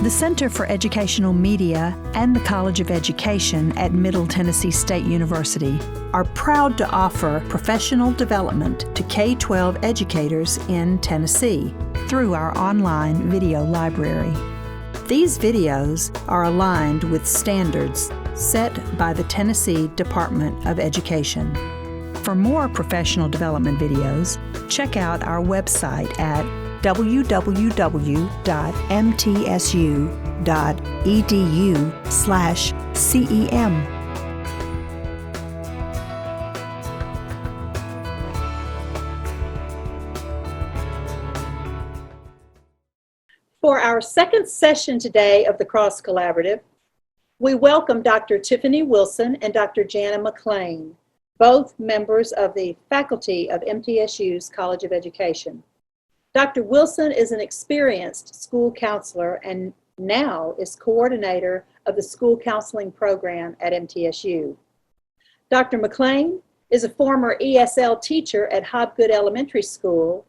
The Center for Educational Media and the College of Education at Middle Tennessee State University are proud to offer professional development to K-12 educators in Tennessee through our online video library. These videos are aligned with standards set by the Tennessee Department of Education. For more professional development videos, check out our website at www.mtsu.edu/CEM. For our second session today of the Cross Collaborative, we welcome Dr. Tiffany Wilson and Dr. Jana McClain, both members of the faculty of MTSU's College of Education. Dr. Wilson is an experienced school counselor and now is coordinator of the school counseling program at MTSU. Dr. McClain is a former ESL teacher at Hobgood Elementary School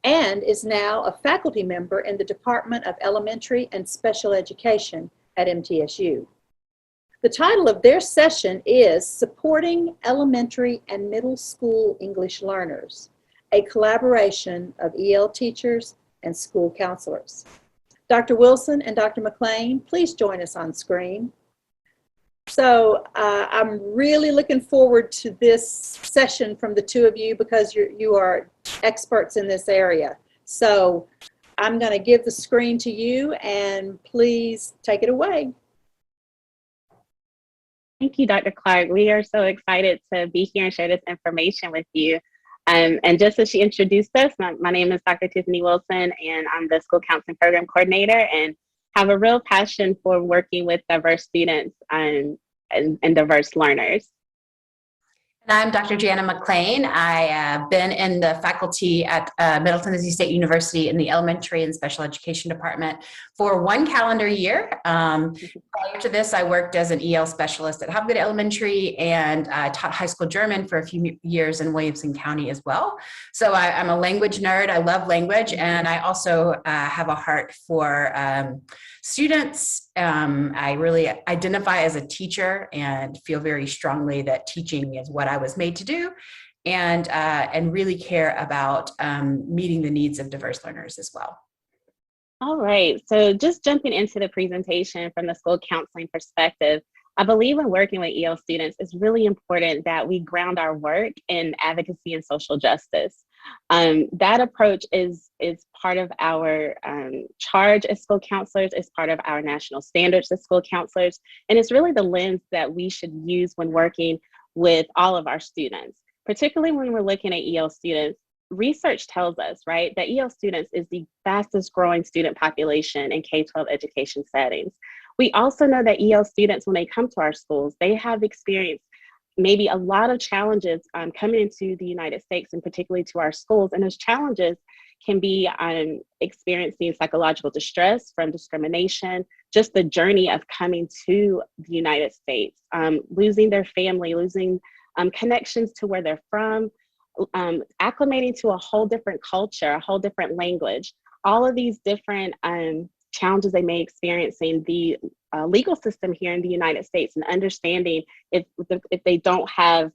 and is now a faculty member in the Department of Elementary and Special Education at MTSU. The title of their session is Supporting Elementary and Middle School English Learners, a collaboration of EL teachers and school counselors. Dr. Wilson and Dr. McClain, please join us on screen. So I'm really looking forward to this session from the two of you because you are experts in this area. So I'm going to give the screen to you and please take it away. Thank you, Dr. Clark. We are so excited to be here and share this information with you. And just as she introduced us, my name is Dr. Tiffany Wilson, and I'm the School Counseling Program Coordinator and have a real passion for working with diverse students and diverse learners. And I'm Dr. Jana McClain. I have been in the faculty at Middle Tennessee State University in the Elementary and Special Education Department for 1 calendar year. Prior to this, I worked as an EL specialist at Hobgood Elementary and taught high school German for a few years in Williamson County as well. So I'm a language nerd. I love language, and I also have a heart for students. I really identify as a teacher and feel very strongly that teaching is what I was made to do, and really care about meeting the needs of diverse learners as well. All right, so just jumping into the presentation from the school counseling perspective, I believe when working with EL students, it's really important that we ground our work in advocacy and social justice. That approach is part of our charge as school counselors, it's part of our national standards as school counselors, and it's really the lens that we should use when working with all of our students, particularly when we're looking at EL students. Research tells us, right, that EL students is the fastest growing student population in K-12 education settings. We also know that EL students, when they come to our schools, they have experienced maybe a lot of challenges coming into the United States and particularly to our schools. And those challenges can be experiencing psychological distress from discrimination, just the journey of coming to the United States, losing their family, losing connections to where they're from, acclimating to a whole different culture, a whole different language, all of these different challenges they may experience in the legal system here in the United States, and understanding if they don't have,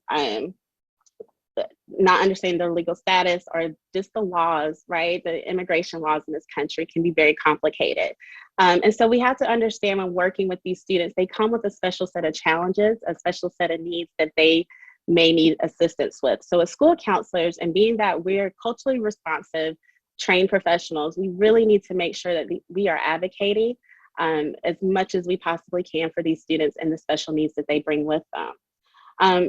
not understanding their legal status or just the laws, right? The immigration laws in this country can be very complicated. And so we have to understand when working with these students, they come with a special set of challenges, a special set of needs that they may need assistance with. So as school counselors, and being that we're culturally responsive, trained professionals, we really need to make sure that we are advocating as much as we possibly can for these students and the special needs that they bring with them.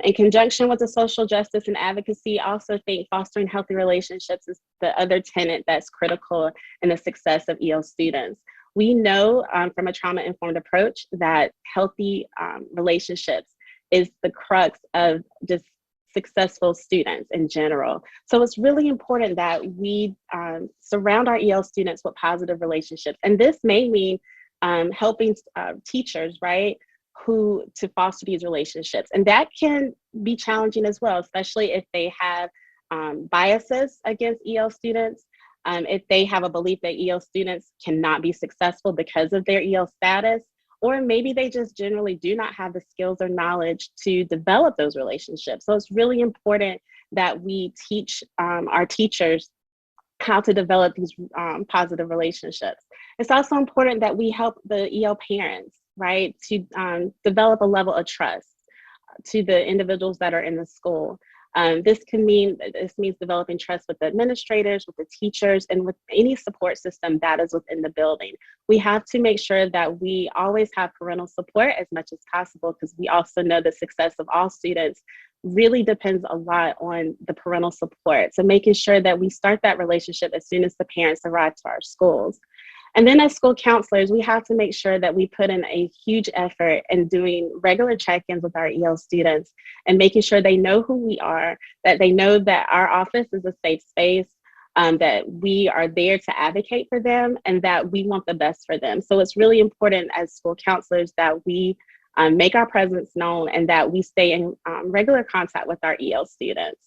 In conjunction with the social justice and advocacy, I also think fostering healthy relationships is the other tenet that's critical in the success of EL students. We know from a trauma-informed approach that healthy relationships is the crux of just successful students in general. So it's really important that we surround our EL students with positive relationships. And this may mean helping teachers, right, to foster these relationships. And that can be challenging as well, especially if they have biases against EL students. if they have a belief that EL students cannot be successful because of their EL status, or maybe they just generally do not have the skills or knowledge to develop those relationships. So it's really important that we teach our teachers how to develop these positive relationships. It's also important that we help the EL parents, right, to develop a level of trust to the individuals that are in the school. This means developing trust with the administrators, with the teachers, and with any support system that is within the building. We have to make sure that we always have parental support as much as possible, because we also know the success of all students really depends a lot on the parental support. So making sure that we start that relationship as soon as the parents arrive to our schools. And then as school counselors, we have to make sure that we put in a huge effort in doing regular check-ins with our EL students and making sure they know who we are, that they know that our office is a safe space, that we are there to advocate for them, and that we want the best for them. So it's really important as school counselors that we make our presence known and that we stay in regular contact with our EL students.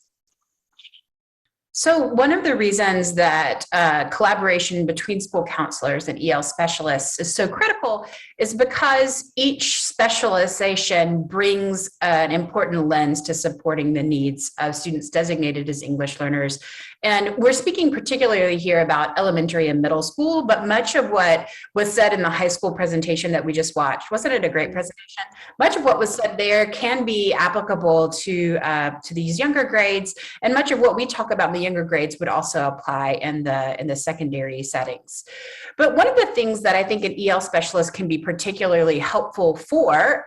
So one of the reasons that collaboration between school counselors and EL specialists is so critical is because each specialization brings an important lens to supporting the needs of students designated as English learners. And we're speaking particularly here about elementary and middle school, but much of what was said in the high school presentation that we just watched, wasn't it a great presentation? Much of what was said there can be applicable to these younger grades, and much of what we talk about in the younger grades would also apply in the secondary settings. But one of the things that I think an EL specialist can be particularly helpful for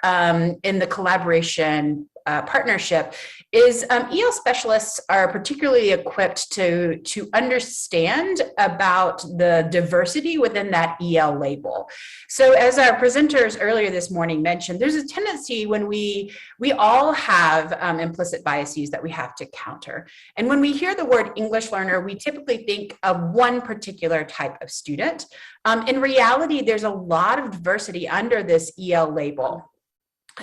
in the collaboration partnership is EL specialists are particularly equipped to understand about the diversity within that EL label. So as our presenters earlier this morning mentioned, there's a tendency when we all have implicit biases that we have to counter. And when we hear the word English learner, we typically think of one particular type of student. In reality, there's a lot of diversity under this EL label.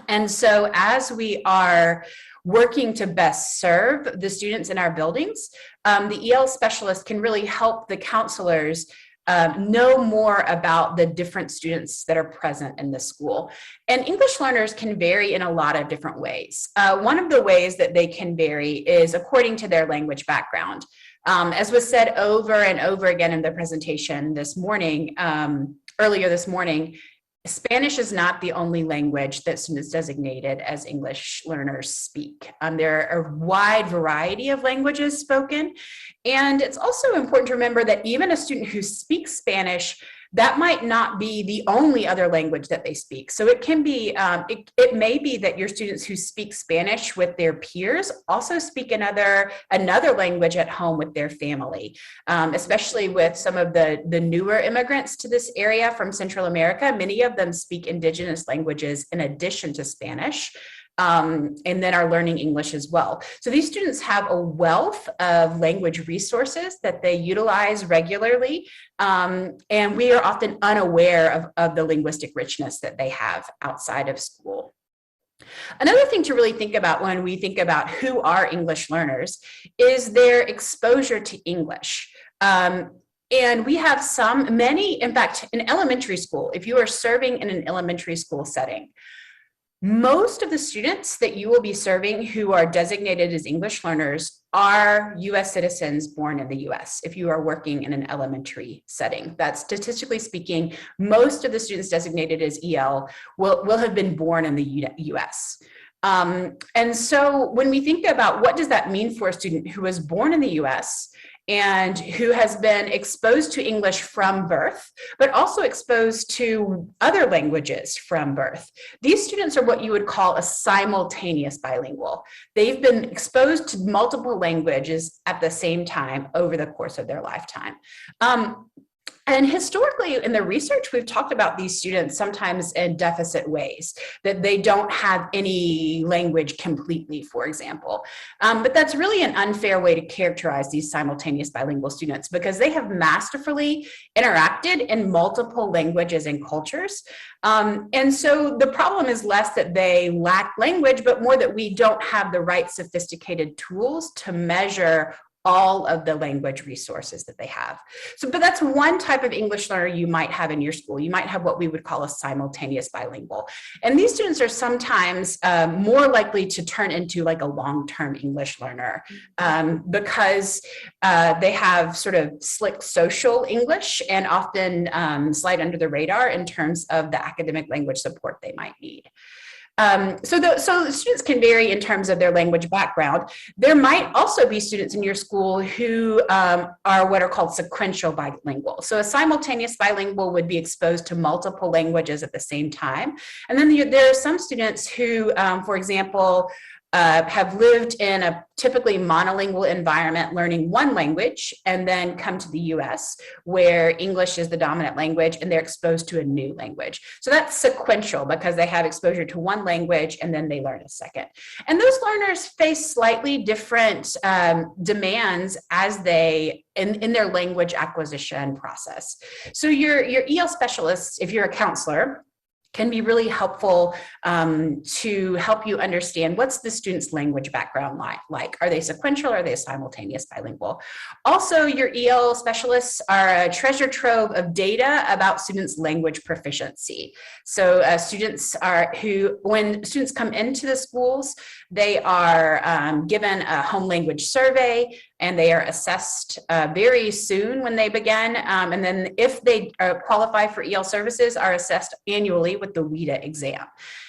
And so as we are working to best serve the students in our buildings, the EL specialist can really help the counselors know more about the different students that are present in the school. And English learners can vary in a lot of different ways. One of the ways that they can vary is according to their language background. As was said over and over again in the presentation this morning, earlier this morning, Spanish is not the only language that students designated as English learners speak. There are a wide variety of languages spoken. And it's also important to remember that even a student who speaks Spanish, that might not be the only other language that they speak. So it can be, it may be that your students who speak Spanish with their peers also speak another language at home with their family, especially with some of the newer immigrants to this area from Central America. Many of them speak indigenous languages in addition to Spanish. And then are learning English as well. So these students have a wealth of language resources that they utilize regularly, and we are often unaware of the linguistic richness that they have outside of school. Another thing to really think about when we think about who are English learners is their exposure to English. And we have many, in fact, in elementary school, if you are serving in an elementary school setting, most of the students that you will be serving who are designated as English learners are U.S. citizens born in the U.S. if you are working in an elementary setting. That's statistically speaking, most of the students designated as EL will have been born in the U.S. And so when we think about what does that mean for a student who was born in the U.S. and who has been exposed to English from birth, but also exposed to other languages from birth. These students are what you would call a simultaneous bilingual. They've been exposed to multiple languages at the same time over the course of their lifetime. And historically in the research, we've talked about these students sometimes in deficit ways, that they don't have any language completely, for example. But that's really an unfair way to characterize these simultaneous bilingual students because they have masterfully interacted in multiple languages and cultures. And so the problem is less that they lack language, but more that we don't have the right sophisticated tools to measure all of the language resources that they have. So, but that's one type of English learner you might have in your school. You might have what we would call a simultaneous bilingual. And these students are sometimes more likely to turn into like a long-term English learner because they have sort of slick social English and often slide under the radar in terms of the academic language support they might need. So the students can vary in terms of their language background. There might also be students in your school who are what are called sequential bilingual. So a simultaneous bilingual would be exposed to multiple languages at the same time. And then there are some students who, for example, have lived in a typically monolingual environment learning one language and then come to the US where English is the dominant language and they're exposed to a new language. So that's sequential because they have exposure to one language and then they learn a second. And those learners face slightly different demands as they in their language acquisition process. So your EL specialists, if you're a counselor, can be really helpful to help you understand what's the student's language background like. Are they sequential or are they simultaneous bilingual? Also, your EL specialists are a treasure trove of data about students' language proficiency. So when students come into the schools, they are given a home language survey and they are assessed very soon when they begin. And then if they qualify for EL services, are assessed annually with the WIDA exam.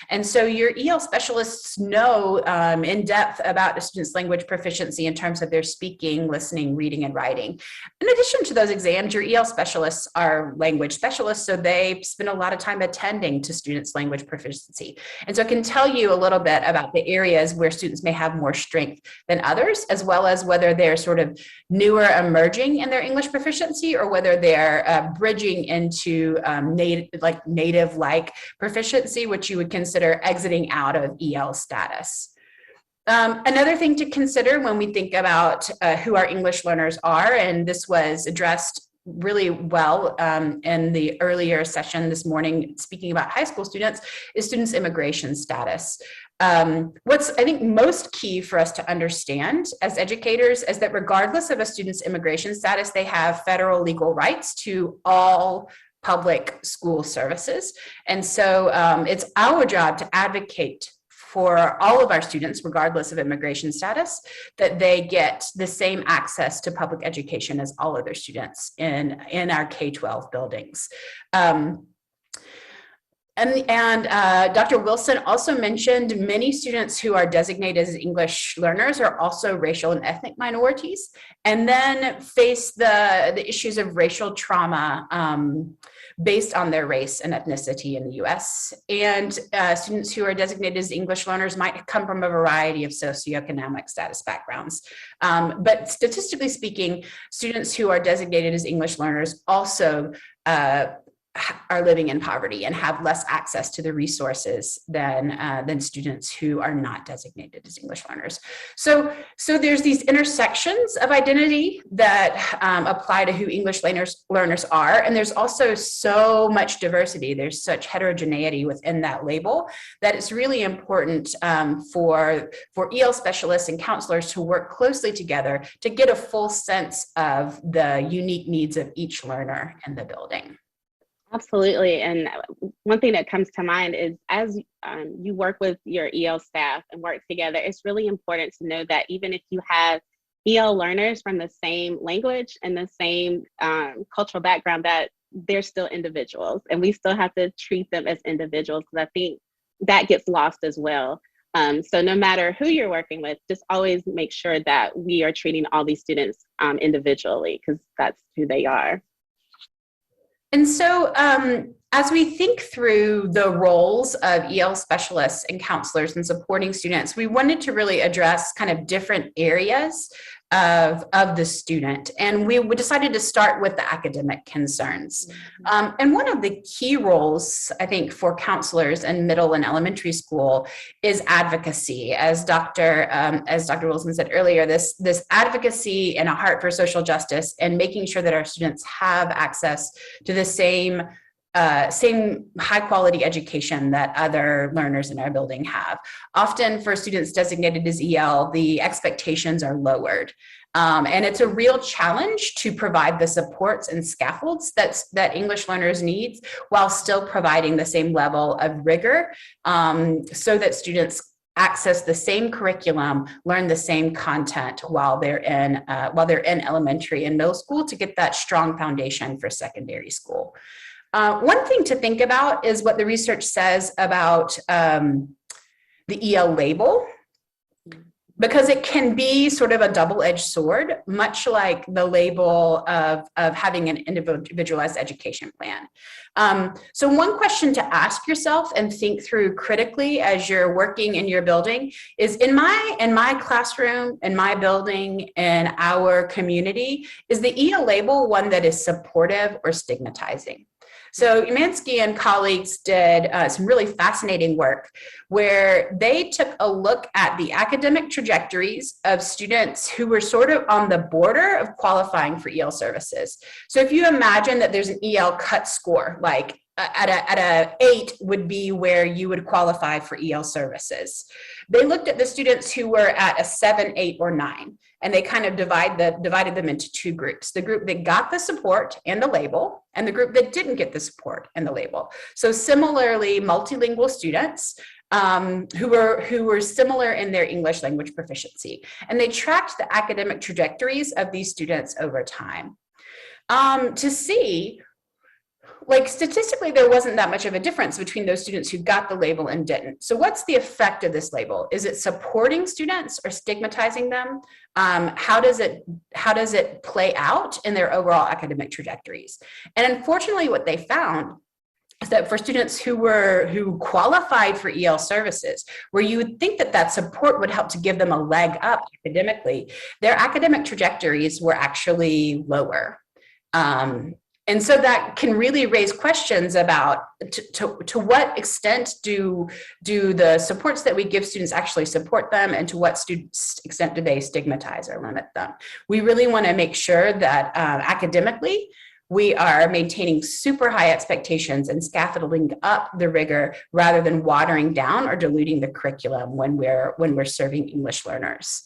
And so your EL specialists know in depth about a student's language proficiency in terms of their speaking, listening, reading, and writing. In addition to those exams, your EL specialists are language specialists, so they spend a lot of time attending to students' language proficiency. And so it can tell you a little bit about the areas where students may have more strength than others, as well as whether they're sort of newer emerging in their English proficiency or whether they're bridging into native-like proficiency, which you would consider exiting out of EL status. Another thing to consider when we think about who our English learners are, and this was addressed really well in the earlier session this morning, speaking about high school students, is students' immigration status. What's, I think, most key for us to understand as educators is that regardless of a student's immigration status, they have federal legal rights to all public school services. And so it's our job to advocate for all of our students, regardless of immigration status, that they get the same access to public education as all other students in our K-12 buildings. And Dr. Wilson also mentioned many students who are designated as English learners are also racial and ethnic minorities, and then face the issues of racial trauma based on their race and ethnicity in the US. And students who are designated as English learners might come from a variety of socioeconomic status backgrounds. But statistically speaking, students who are designated as English learners also are living in poverty and have less access to the resources than students who are not designated as English learners. So there's these intersections of identity that apply to who English learners are, and there's also so much diversity. There's such heterogeneity within that label that it's really important for EL specialists and counselors to work closely together to get a full sense of the unique needs of each learner in the building. Absolutely. And one thing that comes to mind is as you work with your EL staff and work together, it's really important to know that even if you have EL learners from the same language and the same cultural background, that they're still individuals and we still have to treat them as individuals, because I think that gets lost as well. So no matter who you're working with, just always make sure that we are treating all these students individually, because that's who they are. And so as we think through the roles of EL specialists and counselors in supporting students, we wanted to really address kind of different areas of the student. And we decided to start with the academic concerns. And one of the key roles, I think, for counselors in middle and elementary school is advocacy. As Dr. Wilson said earlier, this advocacy and a heart for social justice and making sure that our students have access to the same same high quality education that other learners in our building have. Often for students designated as EL, the expectations are lowered. And it's a real challenge to provide the supports and scaffolds that English learners need while still providing the same level of rigor, so that students access the same curriculum, learn the same content while they're in elementary and middle school to get that strong foundation for secondary school. One thing to think about is what the research says about the EL label, because it can be sort of a double-edged sword, much like the label of having an individualized education plan. So one question to ask yourself and think through critically as you're working in your building is, in my classroom, in my building, in our community, is the EL label one that is supportive or stigmatizing? So Umansky and colleagues did some really fascinating work where they took a look at the academic trajectories of students who were sort of on the border of qualifying for EL services. So if you imagine that there's an EL cut score, like at a 8 would be where you would qualify for EL services. They looked at the students who were at a 7, 8, or 9, and they kind of divided them into two groups: the group that got the support and the label, and the group that didn't get the support and the label. So similarly, multilingual students who were similar in their English language proficiency, and they tracked the academic trajectories of these students over time to see, like, statistically, there wasn't that much of a difference between those students who got the label and didn't. So what's the effect of this label? Is it supporting students or stigmatizing them? How does it play out in their overall academic trajectories? And unfortunately, what they found is that for students who qualified for EL services, where you would think that support would help to give them a leg up academically, their academic trajectories were actually lower. And so that can really raise questions about to what extent do the supports that we give students actually support them, and to what extent do they stigmatize or limit them? We really want to make sure that academically we are maintaining super high expectations and scaffolding up the rigor rather than watering down or diluting the curriculum when we're serving English learners.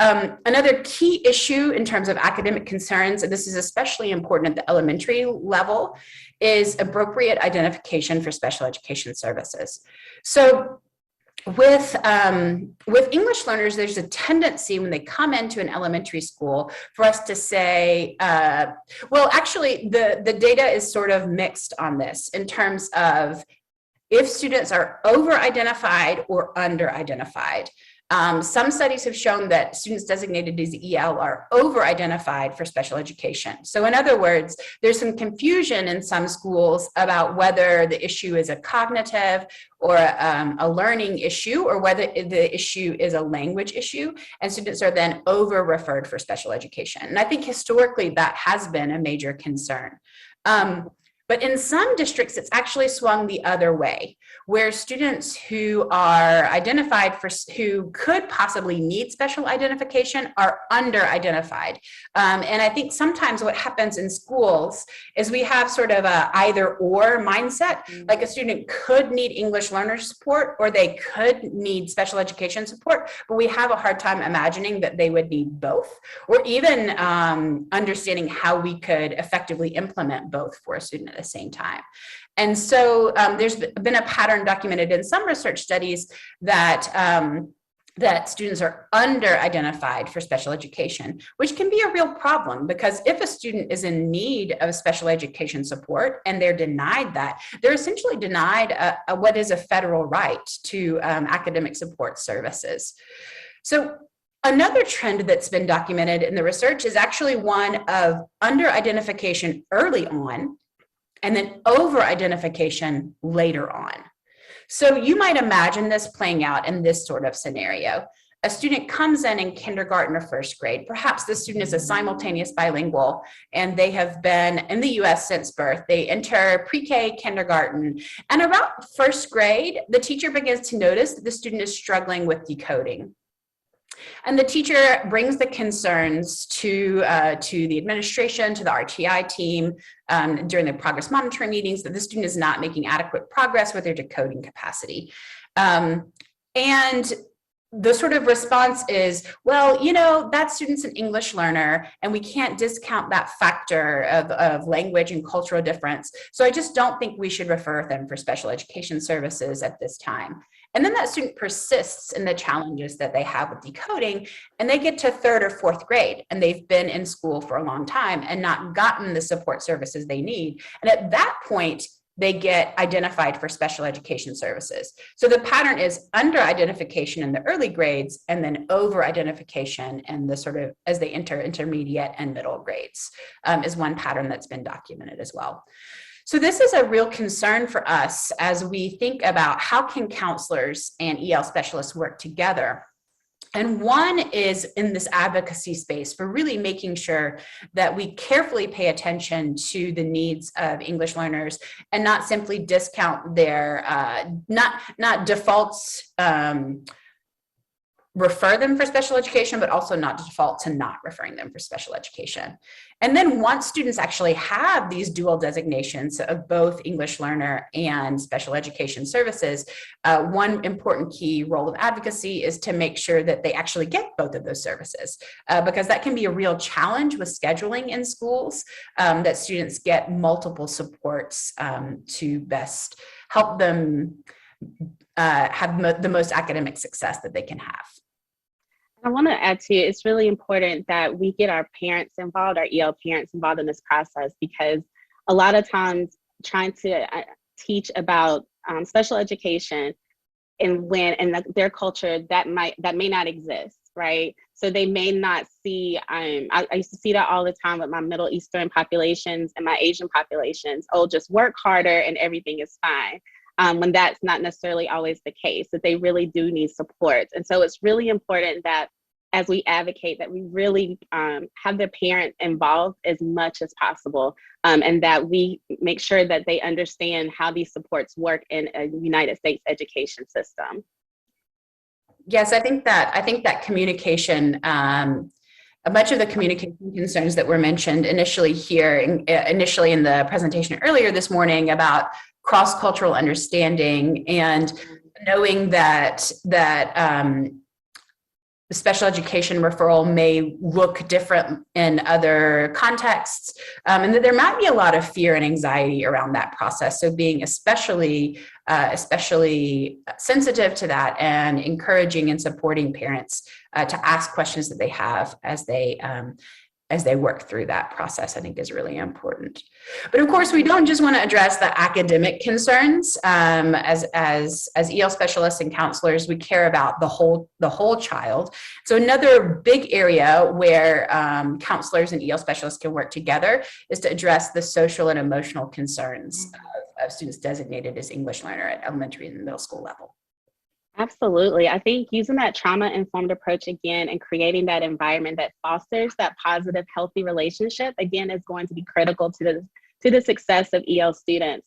Another key issue in terms of academic concerns, and this is especially important at the elementary level, is appropriate identification for special education services. So with English learners, there's a tendency when they come into an elementary school for us to say, well, actually, the data is sort of mixed on this in terms of if students are over-identified or under-identified. Some studies have shown that students designated as EL are over-identified for special education. So in other words, there's some confusion in some schools about whether the issue is a cognitive or a learning issue, or whether the issue is a language issue, and students are then over-referred for special education. And I think historically that has been a major concern. But in some districts, it's actually swung the other way, where students who are identified who could possibly need special identification are under-identified. And I think sometimes what happens in schools is we have sort of a either-or mindset, like a student could need English learner support or they could need special education support, but we have a hard time imagining that they would need both, or even understanding how we could effectively implement both for a student at the same time. And so there's been a pattern documented in some research studies that that students are under-identified for special education, which can be a real problem, because if a student is in need of special education support and they're denied that, they're essentially denied what is a federal right to academic support services. So another trend that's been documented in the research is actually one of under-identification early on and then over-identification later on. So you might imagine this playing out in this sort of scenario. A student comes in kindergarten or first grade. Perhaps the student is a simultaneous bilingual and they have been in the US since birth. They enter pre-K, kindergarten, and around first grade, the teacher begins to notice that the student is struggling with decoding. And the teacher brings the concerns to the administration, to the RTI team during the progress monitoring meetings that the student is not making adequate progress with their decoding capacity. And the sort of response is, well, you know, that student's an English learner and we can't discount that factor of language and cultural difference. So I just don't think we should refer them for special education services at this time. And then that student persists in the challenges that they have with decoding, and they get to 3rd or 4th grade and they've been in school for a long time and not gotten the support services they need. And at that point, they get identified for special education services. So the pattern is under identification in the early grades and then over identification in the sort of as they enter intermediate and middle grades is one pattern that's been documented as well. So this is a real concern for us as we think about how can counselors and EL specialists work together. And one is in this advocacy space for really making sure that we carefully pay attention to the needs of English learners and not simply discount their, not defaults, refer them for special education, but also not default to not referring them for special education. And then once students actually have these dual designations of both English learner and special education services, one important key role of advocacy is to make sure that they actually get both of those services, because that can be a real challenge with scheduling in schools, that students get multiple supports to best help them have the most academic success that they can have. I want to add to it, it's really important that we get our parents involved, our EL parents involved in this process, because a lot of times trying to teach about special education and their culture that may not exist, right? So they may not see, I used to see that all the time with my Middle Eastern populations and my Asian populations, oh, just work harder and everything is fine. When that's not necessarily always the case, that they really do need support. And so it's really important that as we advocate that we really have the parent involved as much as possible, and that we make sure that they understand how these supports work in a United States education system. Yes, I think that communication, much of the communication concerns that were mentioned initially in the presentation earlier this morning about cross-cultural understanding and knowing that the special education referral may look different in other contexts, and that there might be a lot of fear and anxiety around that process. So being especially sensitive to that and encouraging and supporting parents to ask questions that they have as they work through that process, I think is really important. But of course, we don't just want to address the academic concerns. As EL specialists and counselors, we care about the whole child. So another big area where counselors and EL specialists can work together is to address the social and emotional concerns of students designated as English learner at elementary and middle school level. Absolutely. I think using that trauma-informed approach again and creating that environment that fosters that positive, healthy relationship, again, is going to be critical to the success of EL students.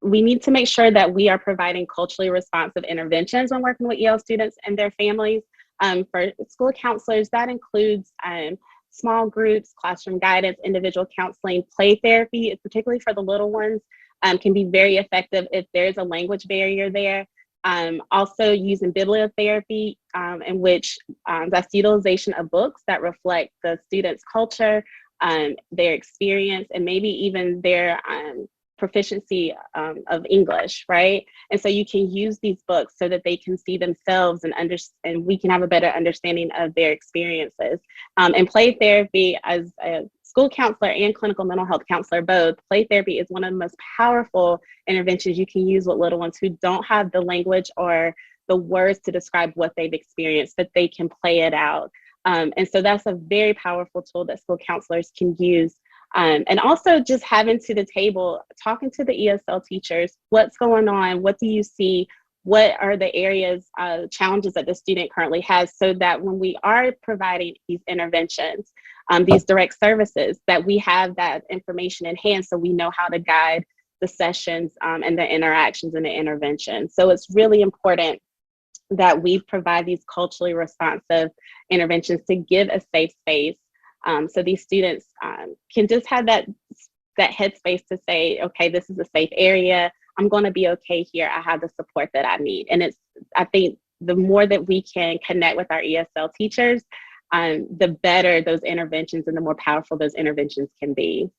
We need to make sure that we are providing culturally responsive interventions when working with EL students and their families. For school counselors, that includes small groups, classroom guidance, individual counseling, play therapy, particularly for the little ones, can be very effective if there's a language barrier there. Also using bibliotherapy, in which that's utilization of books that reflect the student's culture, their experience, and maybe even their proficiency of English, right? And so you can use these books so that they can see themselves and we can have a better understanding of their experiences. And play therapy, as a school counselor and clinical mental health counselor both, play therapy is one of the most powerful interventions you can use with little ones who don't have the language or the words to describe what they've experienced, but they can play it out. And so that's a very powerful tool that school counselors can use. And also just having to the table, talking to the ESL teachers, what's going on, what do you see, what are the areas, challenges that the student currently has, so that when we are providing these interventions, these direct services, that we have that information in hand so we know how to guide the sessions and the interactions and the intervention. So it's really important that we provide these culturally responsive interventions to give a safe space, so these students can just have that headspace to say, okay, this is a safe area. I'm going to be okay here. I have the support that I need. And I think the more that we can connect with our ESL teachers, the better those interventions and the more powerful those interventions can be.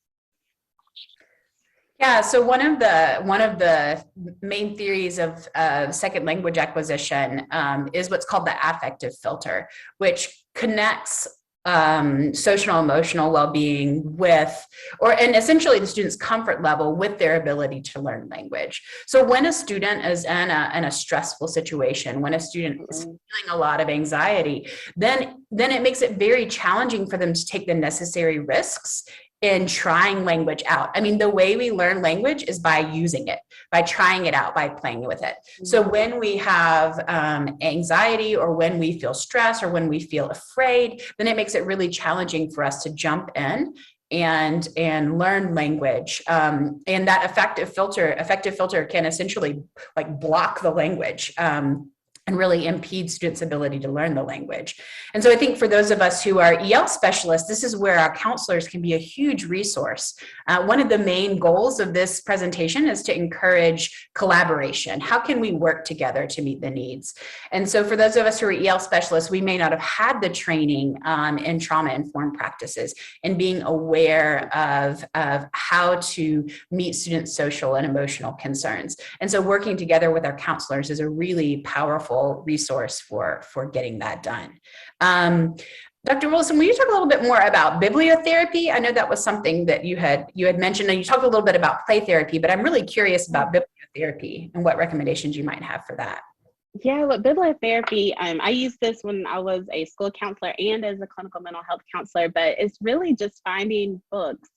Yeah, so one of the main theories of second language acquisition is what's called the affective filter, which connects social and emotional well-being and essentially the student's comfort level with their ability to learn language. So when a student is in a stressful situation, when a student is feeling a lot of anxiety, then it makes it very challenging for them to take the necessary risks in trying language out. I mean, the way we learn language is by using it, by trying it out, by playing with it. So when we have anxiety, or when we feel stress, or when we feel afraid, then it makes it really challenging for us to jump in and learn language. And that affective filter can essentially like block the language. And really impede students' ability to learn the language. And so I think for those of us who are EL specialists, this is where our counselors can be a huge resource. One of the main goals of this presentation is to encourage collaboration. How can we work together to meet the needs? And so for those of us who are EL specialists, we may not have had the training in trauma-informed practices and being aware of how to meet students' social and emotional concerns. And so working together with our counselors is a really powerful resource for getting that done. Dr. Wilson, will you talk a little bit more about bibliotherapy? I know that was something that you had mentioned, and you talked a little bit about play therapy, but I'm really curious about bibliotherapy and what recommendations you might have for that. Yeah, with bibliotherapy, I used this when I was a school counselor and as a clinical mental health counselor, but it's really just finding books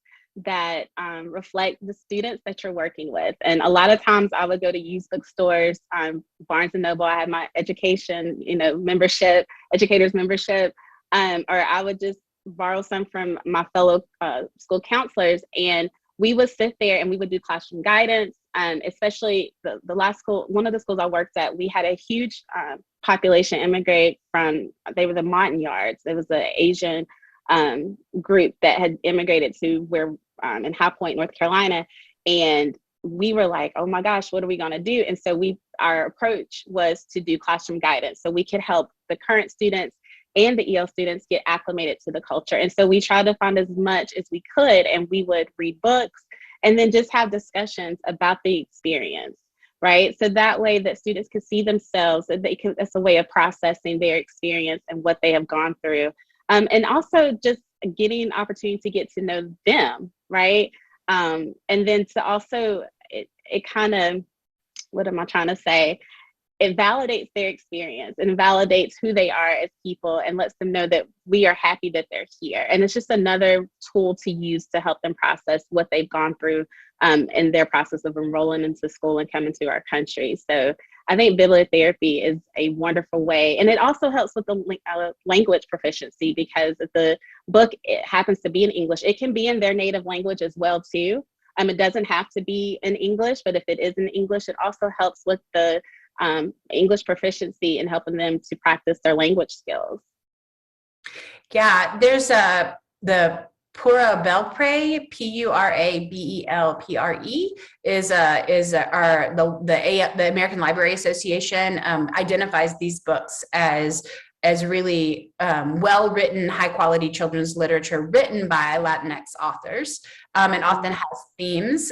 that reflect the students that you're working with. And a lot of times I would go to used bookstores, Barnes and Noble, I had my education, membership, educators membership, or I would just borrow some from my fellow school counselors, and we would sit there and we would do classroom guidance. Especially the last school, one of the schools I worked at, we had a huge population immigrate they were the Montagnards. It was an Asian group that had immigrated to where in High Point, North Carolina, and we were like, oh my gosh, what are we going to do? And so our approach was to do classroom guidance so we could help the current students and the EL students get acclimated to the culture. And so we tried to find as much as we could, and we would read books and then just have discussions about the experience, right? So that way that students can see themselves, and it's a way of processing their experience and what they have gone through. And also just getting an opportunity to get to know them, right? And then to also, it kind of, what am I trying to say? It validates their experience and validates who they are as people and lets them know that we are happy that they're here. And it's just another tool to use to help them process what they've gone through in their process of enrolling into school and coming to our country. So I think bibliotherapy is a wonderful way. And it also helps with the language proficiency, because if the book happens to be in English, it can be in their native language as well too. It doesn't have to be in English, but if it is in English, it also helps with the English proficiency and helping them to practice their language skills. Yeah, there's the Pura Belpre, Purabelpre, is the American Library Association identifies these books as really well-written, high-quality children's literature written by Latinx authors, and often has themes,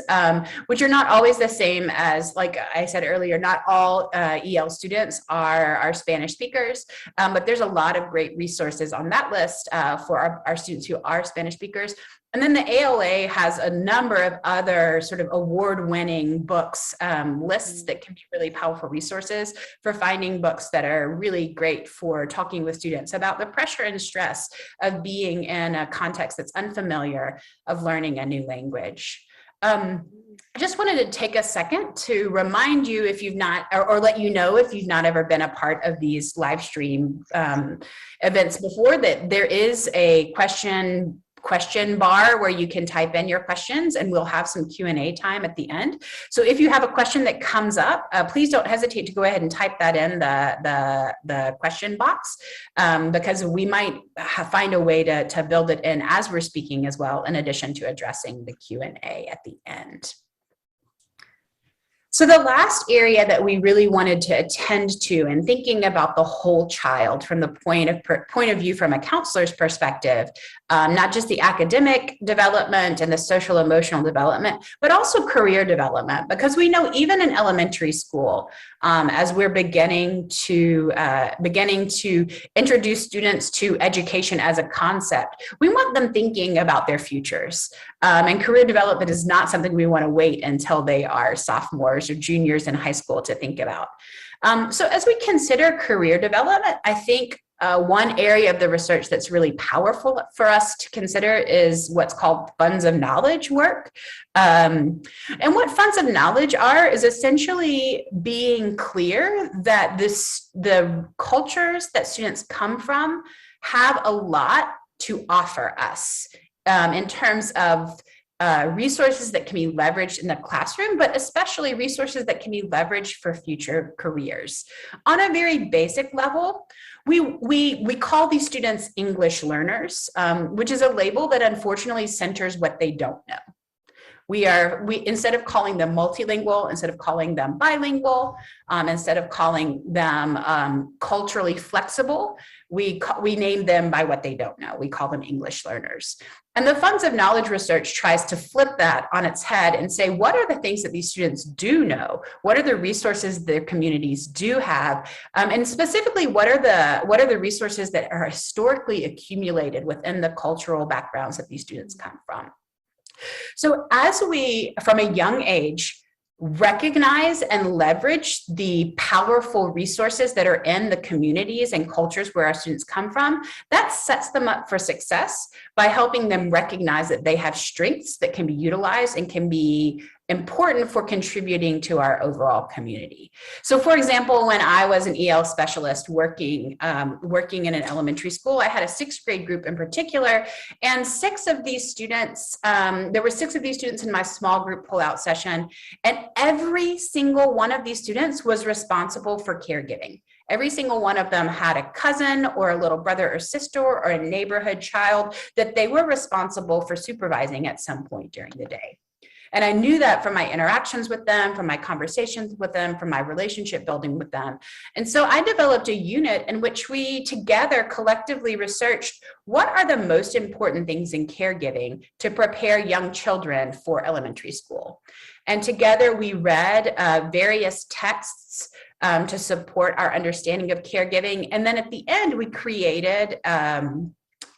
which are not always the same as, like I said earlier, not all EL students are Spanish speakers, but there's a lot of great resources on that list for our students who are Spanish speakers. And then the ALA has a number of other sort of award-winning books lists that can be really powerful resources for finding books that are really great for talking with students about the pressure and stress of being in a context that's unfamiliar, of learning a new language. I just wanted to take a second to remind you, if you've not, or let you know if you've not ever been a part of these live stream events before, that there is a question question bar where you can type in your questions, and we'll have some Q&A time at the end. So if you have a question that comes up, please don't hesitate to go ahead and type that in the question box, because we might find a way to build it in as we're speaking as well, in addition to addressing the Q&A at the end. So the last area that we really wanted to attend to in thinking about the whole child from the point of view from a counselor's perspective, not just the academic development and the social emotional development, but also career development, because we know even in elementary school, as we're beginning to introduce students to education as a concept, we want them thinking about their futures. And career development is not something we want to wait until they are sophomores or juniors in high school to think about. So as we consider career development, I think one area of the research that's really powerful for us to consider is what's called funds of knowledge work. And what funds of knowledge are is essentially being clear that the cultures that students come from have a lot to offer us in terms of resources that can be leveraged in the classroom, but especially resources that can be leveraged for future careers. On a very basic level, we call these students English learners, which is a label that unfortunately centers what they don't know. We instead of calling them multilingual, instead of calling them bilingual, instead of calling them culturally flexible, we name them by what they don't know. We call them English learners. And the funds of knowledge research tries to flip that on its head and say, what are the things that these students do know? What are the resources their communities do have? And specifically, what are the resources that are historically accumulated within the cultural backgrounds that these students come from? So as we, from a young age, recognize and leverage the powerful resources that are in the communities and cultures where our students come from, that sets them up for success by helping them recognize that they have strengths that can be utilized and can be important for contributing to our overall community. So for example, when I was an EL specialist working in an elementary school, I had a 6th grade group in particular, and there were 6 of these students in my small group pullout session, and every single one of these students was responsible for caregiving. Every single one of them had a cousin or a little brother or sister or a neighborhood child that they were responsible for supervising at some point during the day. And I knew that from my interactions with them, from my conversations with them, from my relationship building with them. And so I developed a unit in which we together collectively researched what are the most important things in caregiving to prepare young children for elementary school. And together we read various texts to support our understanding of caregiving. And then at the end, we created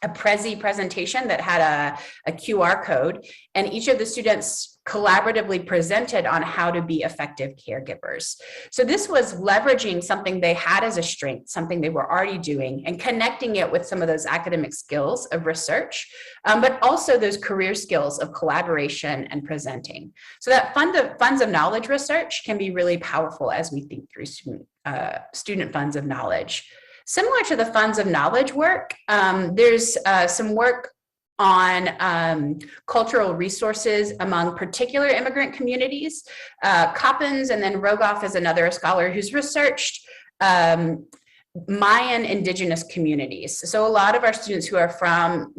a Prezi presentation that had a QR code, and each of the students collaboratively presented on how to be effective caregivers. So this was leveraging something they had as a strength, something they were already doing, and connecting it with some of those academic skills of research, but also those career skills of collaboration and presenting. So that funds of knowledge research can be really powerful as we think through student funds of knowledge. Similar to the funds of knowledge work, there's some work on cultural resources among particular immigrant communities. Coppens and then Rogoff is another scholar who's researched Mayan indigenous communities. So a lot of our students who are from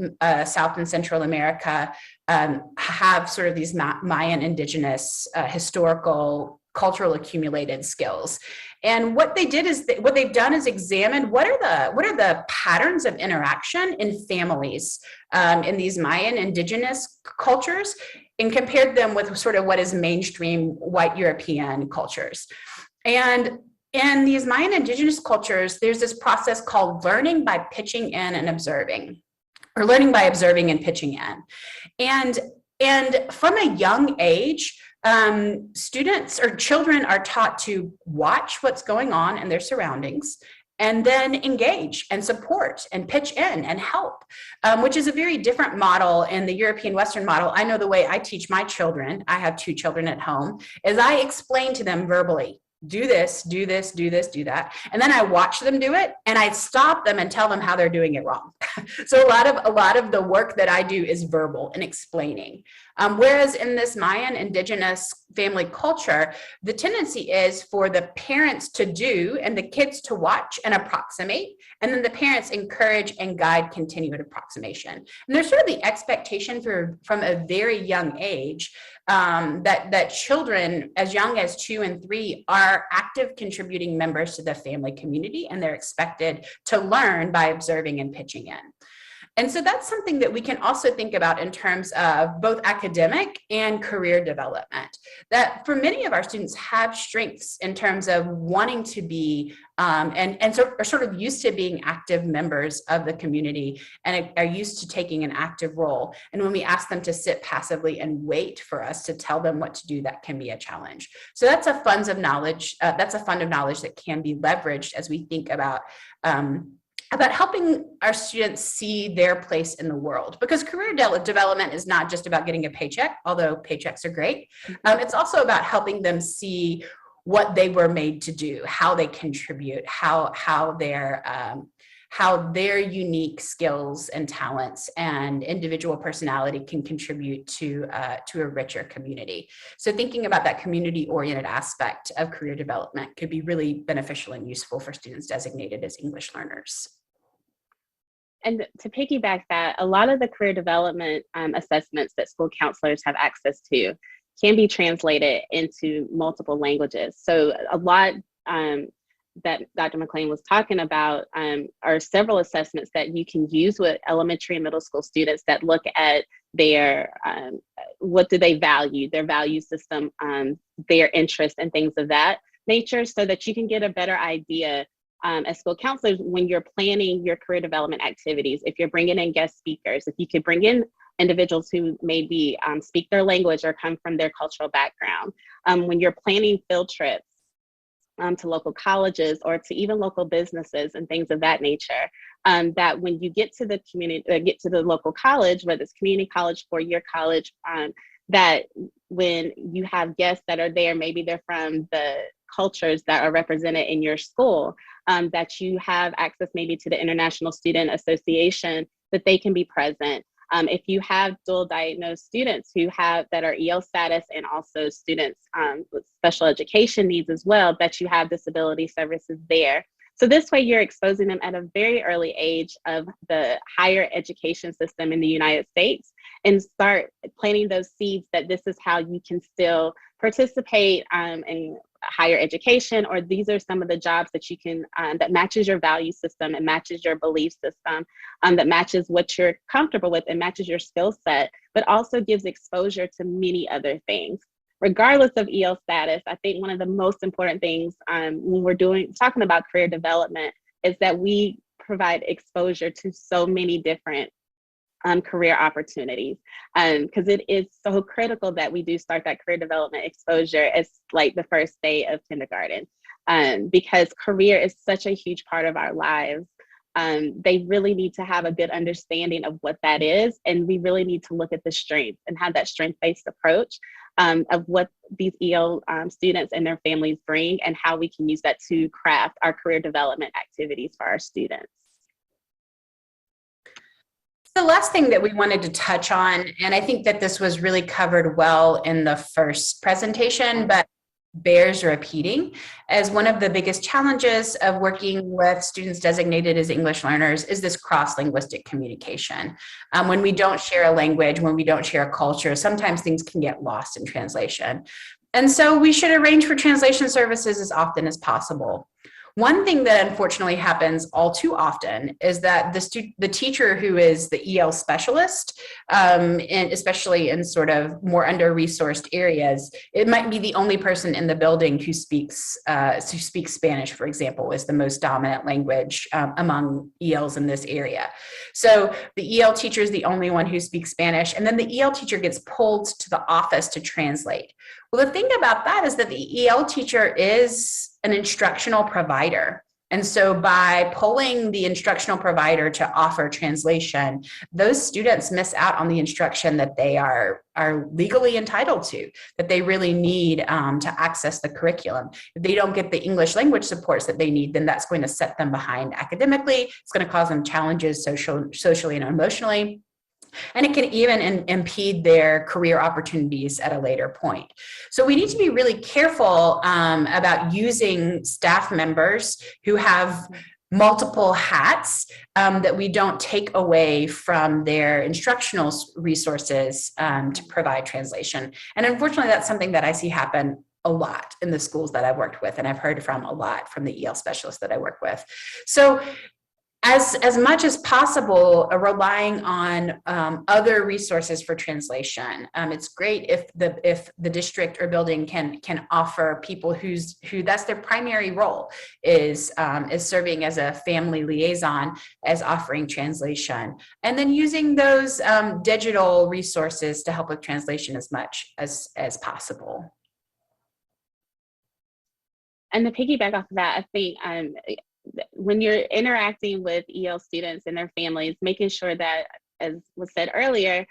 South and Central America have sort of these Mayan indigenous historical cultural accumulated skills. And what they've done is examined what are the patterns of interaction in families in these Mayan indigenous cultures, and compared them with sort of what is mainstream white European cultures. And in these Mayan indigenous cultures, there's this process called learning by pitching in and observing, or learning by observing and pitching in. And from a young age, students or children are taught to watch what's going on in their surroundings and then engage and support and pitch in and help, which is a very different model in the European Western model. I know the way I teach my children, I have 2 children at home, is I explain to them verbally do this, do this, do this, do that. And then I watch them do it and I stop them and tell them how they're doing it wrong. So a lot of the work that I do is verbal and explaining. Whereas in this Mayan indigenous family culture, the tendency is for the parents to do and the kids to watch and approximate, and then the parents encourage and guide continued approximation. And there's sort of the expectation from a very young age that children as young as 2 and 3 are active contributing members to the family community, and they're expected to learn by observing and pitching in. And so that's something that we can also think about in terms of both academic and career development, that for many of our students have strengths in terms of wanting to be and so are sort of used to being active members of the community and are used to taking an active role. And when we ask them to sit passively and wait for us to tell them what to do, that can be a challenge. So that's a fund of knowledge. That's a fund of knowledge that can be leveraged as we think about helping our students see their place in the world, because career development is not just about getting a paycheck, although paychecks are great. It's also about helping them see what they were made to do, how they contribute, how their unique skills and talents and individual personality can contribute to a richer community. So thinking about that community-oriented aspect of career development could be really beneficial and useful for students designated as English learners. And to piggyback that, a lot of the career development assessments that school counselors have access to can be translated into multiple languages. So a lot that Dr. McLean was talking about are several assessments that you can use with elementary and middle school students that look at their, what do they value, their value system, their interest and things of that nature, so that you can get a better idea as school counselors when you're planning your career development activities. If you're bringing in guest speakers, if you could bring in individuals who maybe speak their language or come from their cultural background, when you're planning field trips to local colleges or to even local businesses and things of that nature, that when you get to the community, get to the local college, whether it's community college, four-year college, that when you have guests that are there, maybe they're from the cultures that are represented in your school, that you have access maybe to the International Student Association, that they can be present. If you have dual diagnosed students that are EL status and also students with special education needs as well, that you have disability services there. So this way you're exposing them at a very early age of the higher education system in the United States, and start planting those seeds that this is how you can still participate in higher education, or these are some of the jobs that you can, that matches your value system and matches your belief system, that matches what you're comfortable with and matches your skill set, but also gives exposure to many other things. Regardless of EL status, I think one of the most important things when we're talking about career development is that we provide exposure to so many different career opportunities, because it is so critical that we do start that career development exposure as like the first day of kindergarten, because career is such a huge part of our lives. They really need to have a good understanding of what that is, and we really need to look at the strengths and have that strength-based approach of what these EL students and their families bring, and how we can use that to craft our career development activities for our students. The last thing that we wanted to touch on, and I think that this was really covered well in the first presentation, but bears repeating, as one of the biggest challenges of working with students designated as English learners is this cross-linguistic communication. When we don't share a language, when we don't share a culture, sometimes things can get lost in translation. And so we should arrange for translation services as often as possible. One thing that unfortunately happens all too often is that the teacher who is the EL specialist, and especially in sort of more under-resourced areas, it might be the only person in the building who speaks Spanish, for example, is the most dominant language among ELs in this area. So the EL teacher is the only one who speaks Spanish, and then the EL teacher gets pulled to the office to translate. Well, the thing about that is that the EL teacher is an instructional provider. And so by pulling the instructional provider to offer translation, those students miss out on the instruction that they are legally entitled to, that they really need to access the curriculum. If they don't get the English language supports that they need, then that's going to set them behind academically. It's going to cause them challenges socially and emotionally. And it can even impede their career opportunities at a later point. So we need to be really careful about using staff members who have multiple hats, that we don't take away from their instructional resources to provide translation. And unfortunately, that's something that I see happen a lot in the schools that I've worked with, and I've heard from a lot from the EL specialists that I work with. So as much as possible, relying on other resources for translation. It's great if the district or building can offer people who that's their primary role is serving as a family liaison, as offering translation, and then using those digital resources to help with translation as much as possible. And to piggyback off of that, I think when you're interacting with EL students and their families, making sure that, as was said earlier,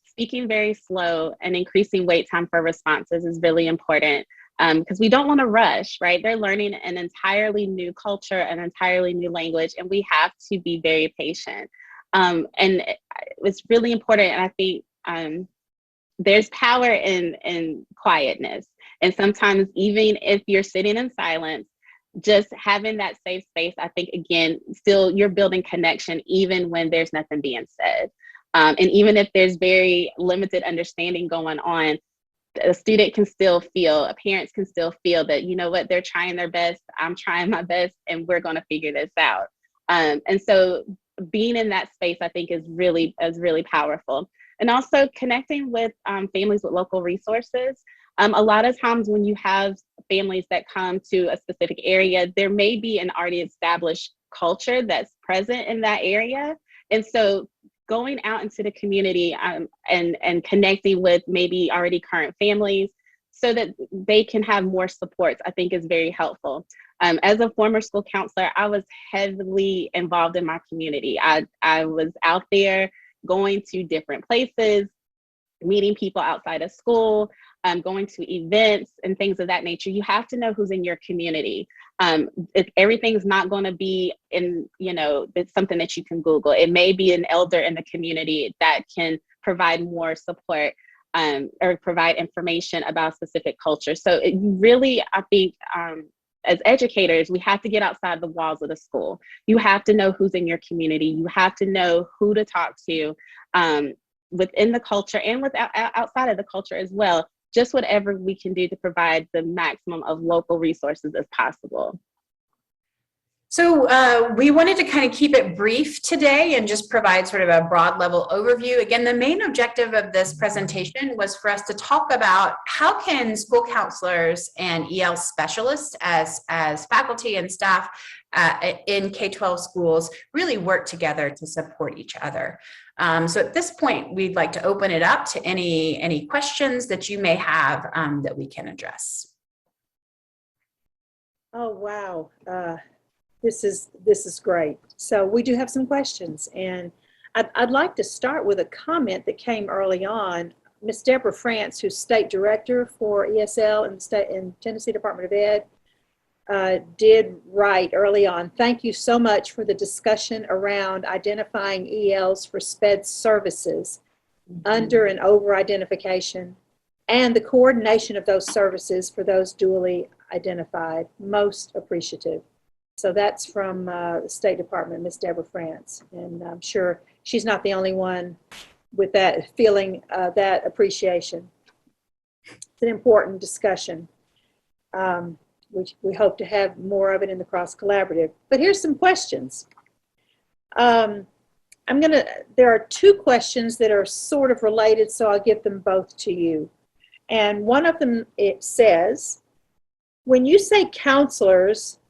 speaking very slow and increasing wait time for responses is really important, because we don't want to rush, right? They're learning an entirely new culture, an entirely new language, and we have to be very patient. And it's really important, and I think there's power in quietness. And sometimes even if you're sitting in silence, just having that safe space, I think, again, still you're building connection even when there's nothing being said. And even if there's very limited understanding going on, a student can still feel, parents can still feel that, you know what, they're trying their best, I'm trying my best, and we're going to figure this out. And so being in that space, I think, is really powerful. And also connecting with families with local resources. A lot of times when you have families that come to a specific area, there may be an already established culture that's present in that area. And so going out into the community and connecting with maybe already current families so that they can have more supports, I think, is very helpful. As a former school counselor, I was heavily involved in my community. I was out there going to different places, meeting people outside of school, going to events and things of that nature. You have to know who's in your community. If everything's not going to be in, it's something that you can Google. It may be an elder in the community that can provide more support or provide information about specific culture. So really, I think, as educators, we have to get outside the walls of the school. You have to know who's in your community. You have to know who to talk to within the culture and outside of the culture as well. Just whatever we can do to provide the maximum of local resources as possible. So we wanted to kind of keep it brief today and just provide sort of a broad level overview. Again, the main objective of this presentation was for us to talk about how can school counselors and EL specialists as faculty and staff in K-12 schools really work together to support each other. So at this point, we'd like to open it up to any questions that you may have that we can address. Oh, wow. This is great. So we do have some questions, and I'd like to start with a comment that came early on. Ms. Deborah France, who's State Director for ESL in Tennessee Department of Ed, did write early on, "Thank you so much for the discussion around identifying ELs for SPED services, under and over identification, and the coordination of those services for those dually identified. Most appreciative." So that's from the State Department, Ms. Deborah France. And I'm sure she's not the only one with that feeling, that appreciation. It's an important discussion. We hope to have more of it in the Cross Collaborative. But here's some questions. There are two questions that are sort of related, so I'll give them both to you. And one of them, it says, when you say counselors,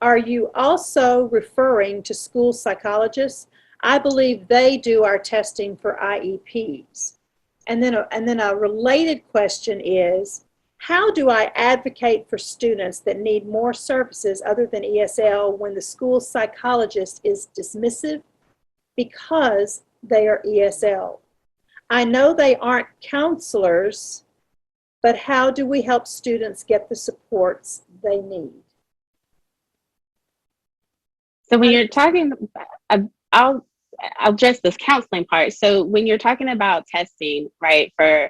are you also referring to school psychologists? I believe they do our testing for IEPs. And then a related question is, How do I advocate for students that need more services other than ESL when the school psychologist is dismissive because they are ESL? I know they aren't counselors, but how do we help students get the supports they need? So when you're talking, I'll address this counseling part. So when you're talking about testing, right, for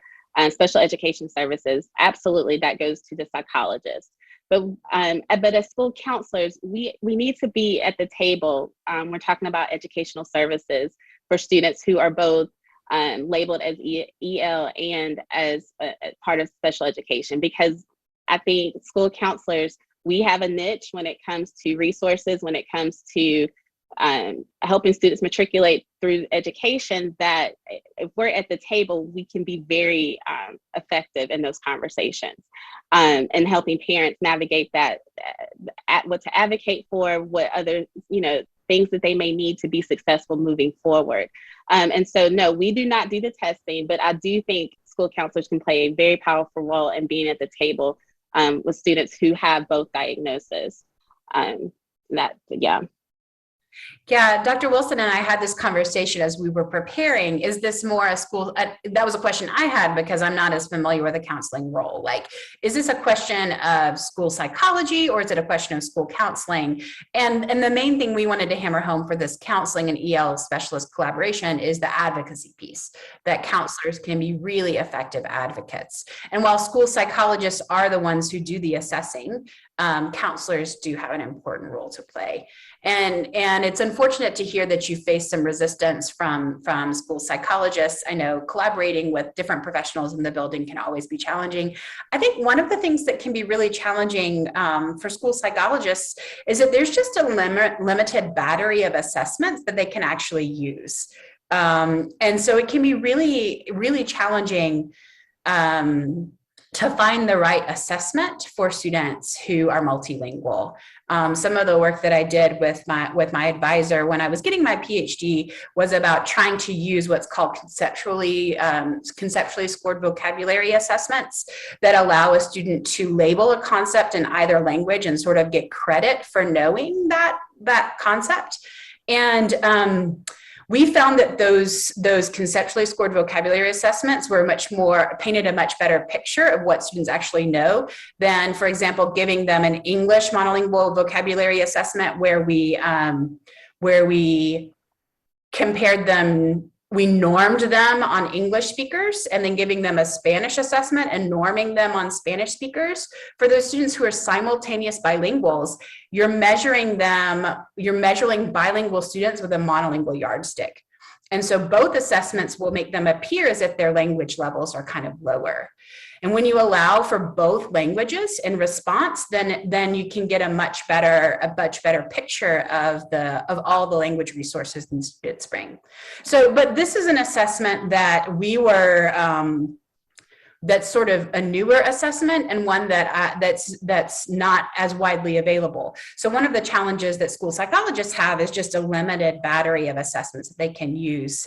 special education services, absolutely that goes to the psychologist. But as school counselors, we need to be at the table. We're talking about educational services for students who are both labeled as EL and as a part of special education, because I think school counselors, we have a niche when it comes to resources, when it comes to helping students matriculate through education, that if we're at the table, we can be very effective in those conversations and helping parents navigate that, what to advocate for, what other, things that they may need to be successful moving forward. And so, no, we do not do the testing, but I do think school counselors can play a very powerful role in being at the table with students who have both diagnoses. Yeah, Dr. Wilson and I had this conversation as we were preparing. Is this more a school? That was a question I had because I'm not as familiar with the counseling role. Like, is this a question of school psychology or is it a question of school counseling? And the main thing we wanted to hammer home for this counseling and EL specialist collaboration is the advocacy piece, that counselors can be really effective advocates. And while school psychologists are the ones who do the assessing, counselors do have an important role to play. And it's unfortunate to hear that you face some resistance from school psychologists. I know collaborating with different professionals in the building can always be challenging. I think one of the things that can be really challenging for school psychologists is that there's just a limited battery of assessments that they can actually use. And so it can be really, really challenging to find the right assessment for students who are multilingual. Some of the work that I did with my advisor when I was getting my PhD was about trying to use what's called conceptually scored vocabulary assessments that allow a student to label a concept in either language and sort of get credit for knowing that concept. And we found that those conceptually scored vocabulary assessments painted a much better picture of what students actually know than, for example, giving them an English monolingual vocabulary assessment where we compared them, we normed them on English speakers and then giving them a Spanish assessment and norming them on Spanish speakers. For those students who are simultaneous bilinguals, you're measuring bilingual students with a monolingual yardstick. And so both assessments will make them appear as if their language levels are kind of lower. And when you allow for both languages in response, then you can get a much better picture of all the language resources in Student So, but this is an assessment that that's sort of a newer assessment and one that's not as widely available. So one of the challenges that school psychologists have is just a limited battery of assessments that they can use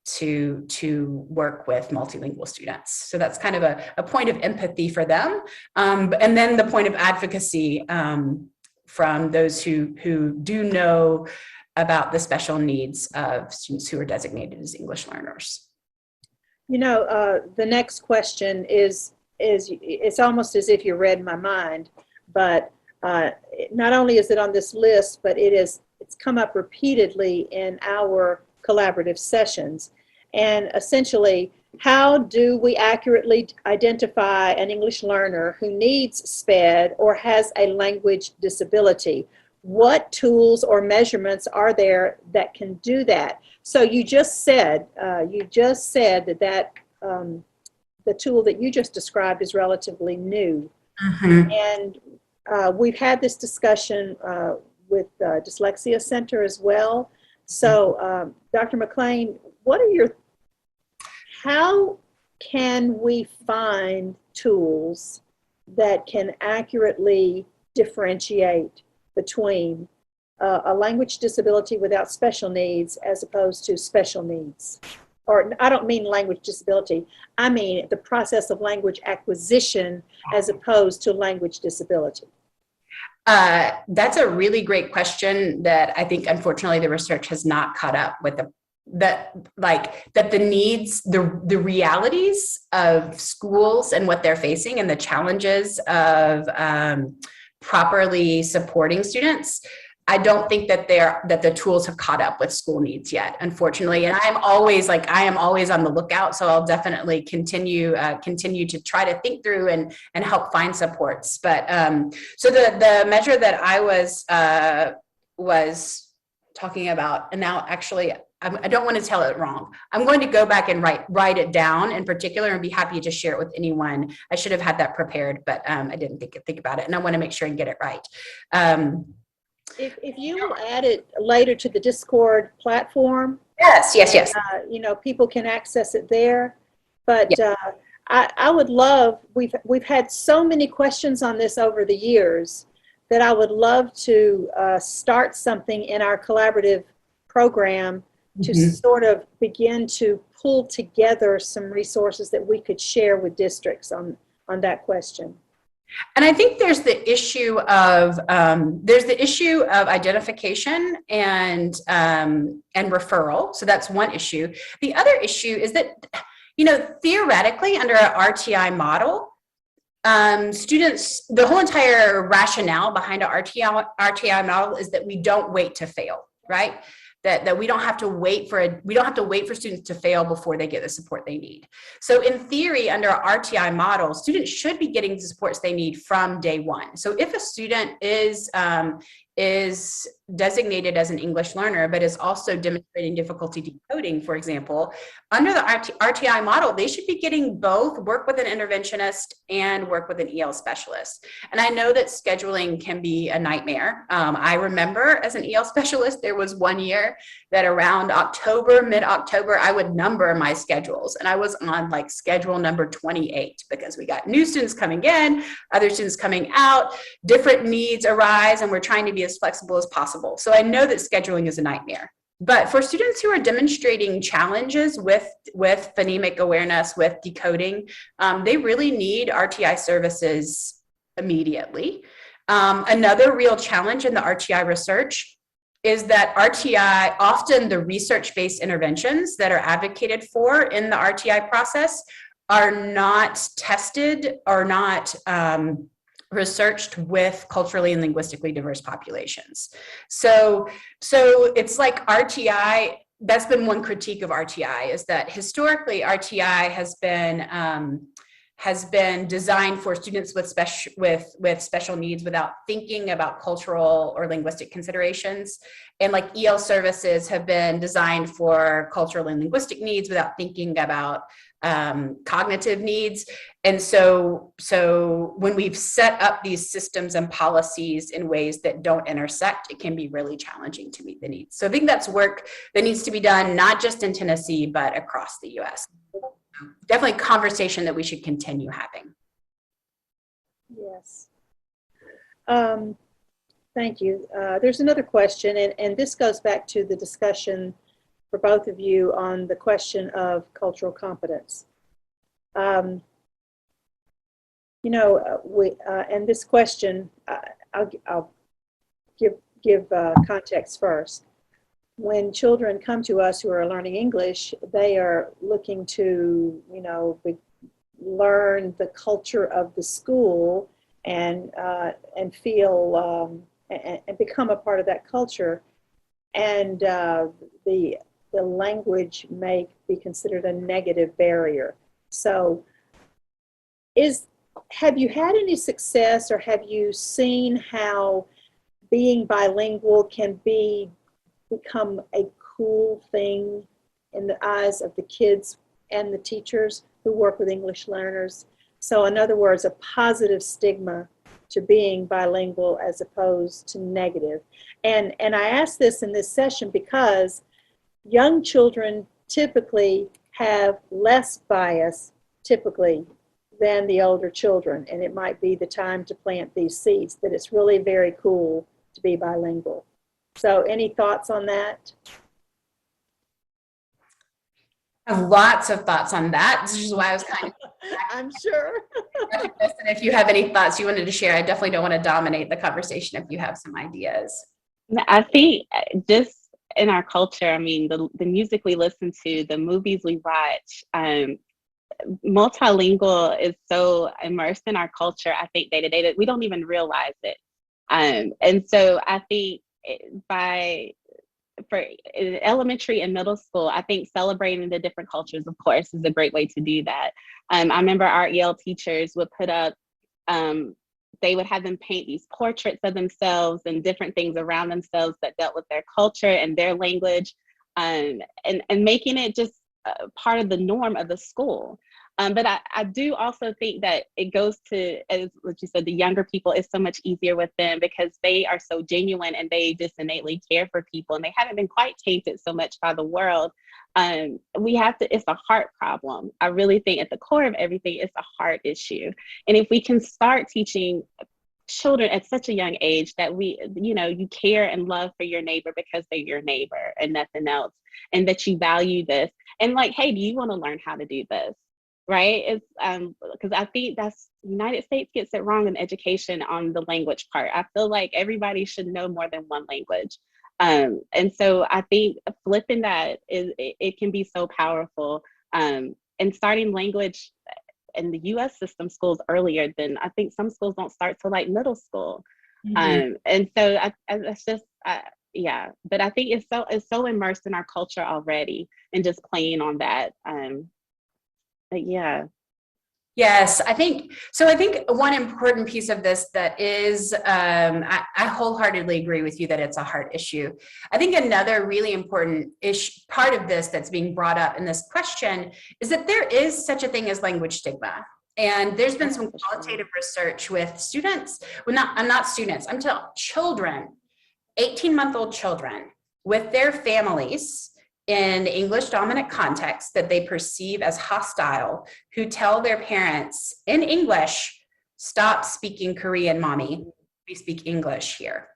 to work with multilingual students. So that's kind of a point of empathy for them. And then the point of advocacy from those who do know about the special needs of students who are designated as English learners. The next question is it's almost as if you read my mind, but not only is it on this list, but it's come up repeatedly in our collaborative sessions. And essentially, how do we accurately identify an English learner who needs SPED or has a language disability? What tools or measurements are there that can do that? So you just said that the tool that you just described is relatively new. Mm-hmm. And we've had this discussion with Dyslexia Center as well. So Dr. McClain, how can we find tools that can accurately differentiate between a language disability without special needs as opposed to special needs? or I don't mean language disability, I mean the process of language acquisition as opposed to language disability? That's a really great question that I think, unfortunately, the research has not caught up with the needs, the realities of schools and what they're facing and the challenges of properly supporting students. I don't think that the tools have caught up with school needs yet, unfortunately. And I am always on the lookout. So I'll definitely continue to try to think through and help find supports. But so the measure that I was talking about, and now actually I don't want to tell it wrong. I'm going to go back and write it down in particular and be happy to share it with anyone. I should have had that prepared, but I didn't think about it, and I want to make sure and get it right. If you will add it later to the Discord platform, yes. People can access it there. But I would love. We've had so many questions on this over the years that I would love to start something in our collaborative program to sort of begin to pull together some resources that we could share with districts on that question. And I think there's the issue of identification and referral. So that's one issue. The other issue is that, theoretically, under our RTI model, students, the whole entire rationale behind our RTI model is that we don't wait to fail, right? That we don't have to wait for students to fail before they get the support they need. So in theory, under our RTI model, students should be getting the supports they need from day one. So if a student is designated as an English learner, but is also demonstrating difficulty decoding, for example, under the RTI model, they should be getting both work with an interventionist and work with an EL specialist. And I know that scheduling can be a nightmare. I remember as an EL specialist, there was one year that around mid-October, I would number my schedules. And I was on like schedule number 28 because we got new students coming in, other students coming out, different needs arise, and we're trying to be as flexible as possible. So I know that scheduling is a nightmare. But for students who are demonstrating challenges with phonemic awareness, with decoding, they really need RTI services immediately. Another real challenge in the RTI research is that RTI, often the research-based interventions that are advocated for in the RTI process are not tested or not researched with culturally and linguistically diverse populations. So it's like RTI, that's been one critique of RTI, is that historically RTI has been designed for students with special needs without thinking about cultural or linguistic considerations. And like EL services have been designed for cultural and linguistic needs without thinking about cognitive needs. And so when we've set up these systems and policies in ways that don't intersect, it can be really challenging to meet the needs. So I think that's work that needs to be done, not just in Tennessee, but across the US. Definitely a conversation that we should continue having. Yes. Thank you. There's another question, and this goes back to the discussion for both of you on the question of cultural competence. And this question, I'll give context first. When children come to us who are learning English, they are looking to, learn the culture of the school and feel and become a part of that culture. And the language may be considered a negative barrier. So, have you had any success, or have you seen how being bilingual can become a cool thing in the eyes of the kids and the teachers who work with English learners? So in other words, a positive stigma to being bilingual as opposed to negative. And I ask this in this session because young children typically have less bias than the older children, and it might be the time to plant these seeds, that it's really very cool to be bilingual. So any thoughts on that? I have lots of thoughts on that. This is why I was kind of I'm sure. and if you have any thoughts you wanted to share, I definitely don't want to dominate the conversation if you have some ideas. I think just in our culture, I mean, the music we listen to, the movies we watch, multilingual is so immersed in our culture, I think day to day that we don't even realize it. And so I think for elementary and middle school, I think celebrating the different cultures, of course, is a great way to do that. I remember our EL teachers would put up, they would have them paint these portraits of themselves and different things around themselves that dealt with their culture and their language, and making it just part of the norm of the school. But I do also think that it goes to, as what you said, the younger people is so much easier with them because they are so genuine and they just innately care for people and they haven't been quite tainted so much by the world. It's a heart problem. I really think at the core of everything, it's a heart issue. And if we can start teaching children at such a young age that you care and love for your neighbor because they're your neighbor and nothing else, and that you value this. And like, hey, do you want to learn how to do this? Right? It's because I think that's United States gets it wrong in education on the language part. I feel like everybody should know more than one language. And so I think flipping that it can be so powerful. And starting language in the US system schools earlier than I think some schools don't start till like middle school. And so it's just yeah, but I think it's so immersed in our culture already and just playing on that. But yeah. Yes, I think one important piece of this that is, I wholeheartedly agree with you that it's a heart issue. I think another really important part of this that's being brought up in this question is that there is such a thing as language stigma. And there's been some qualitative research with students, I'm telling children, 18-month-old children with their families in English dominant contexts that they perceive as hostile, who tell their parents in English, stop speaking Korean, mommy, we speak English here.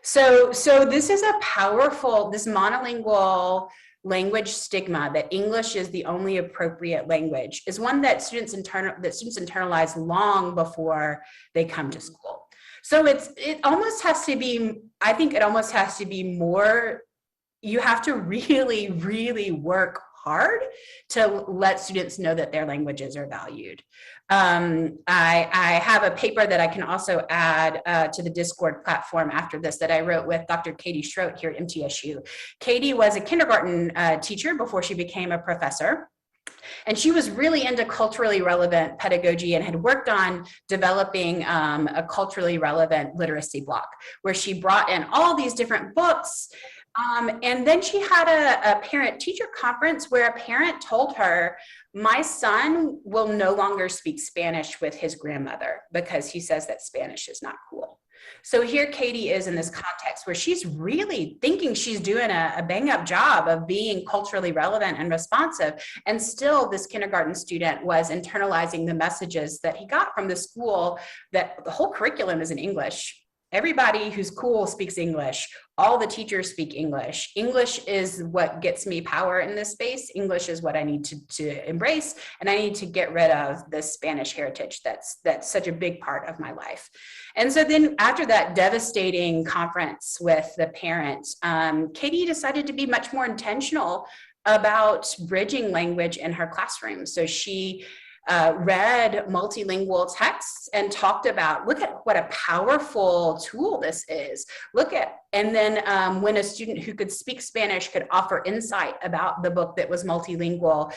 So this is a powerful, this monolingual language stigma that English is the only appropriate language is one that students internalize long before they come to school. So it almost has to be more, you have to really, really work hard to let students know that their languages are valued. I have a paper that I can also add to the Discord platform after this that I wrote with Dr. Katie Schroet here at MTSU. Katie was a kindergarten teacher before she became a professor. And she was really into culturally relevant pedagogy and had worked on developing a culturally relevant literacy block where she brought in all these different books. And then she had a parent-teacher conference where a parent told her, my son will no longer speak Spanish with his grandmother because he says that Spanish is not cool. So here Katie is in this context where she's really thinking she's doing a bang-up job of being culturally relevant and responsive. And still this kindergarten student was internalizing the messages that he got from the school that the whole curriculum is in English. Everybody who's cool speaks English. All the teachers speak English. English is what gets me power in this space. English is what I need to embrace, and I need to get rid of the Spanish heritage that's such a big part of my life. And so then after that devastating conference with the parents, Katie decided to be much more intentional about bridging language in her classroom. So she read multilingual texts and talked about, look at what a powerful tool this is. And then when a student who could speak Spanish could offer insight about the book that was multilingual,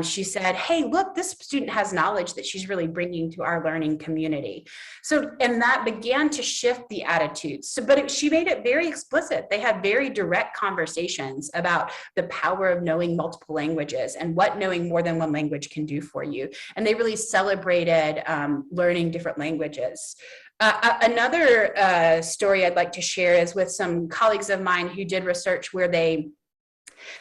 she said, hey, look, this student has knowledge that she's really bringing to our learning community. So, and that began to shift the attitudes. But she made it very explicit. They had very direct conversations about the power of knowing multiple languages and what knowing more than one language can do for you. And they really celebrated learning different languages. Another story I'd like to share is with some colleagues of mine who did research where they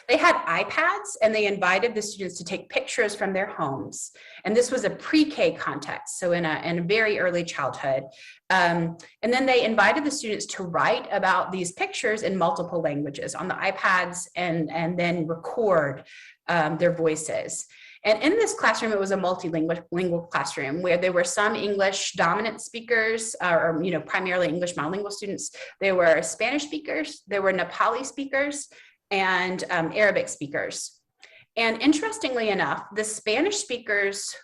had iPads and they invited the students to take pictures from their homes. And this was a pre-K context, so in a very early childhood. And then they invited the students to write about these pictures in multiple languages on the iPads and then record their voices. And in this classroom, it was a multilingual classroom where there were some English dominant speakers, or primarily English monolingual students. There were Spanish speakers, there were Nepali speakers, and Arabic speakers. And interestingly enough, the Spanish speakers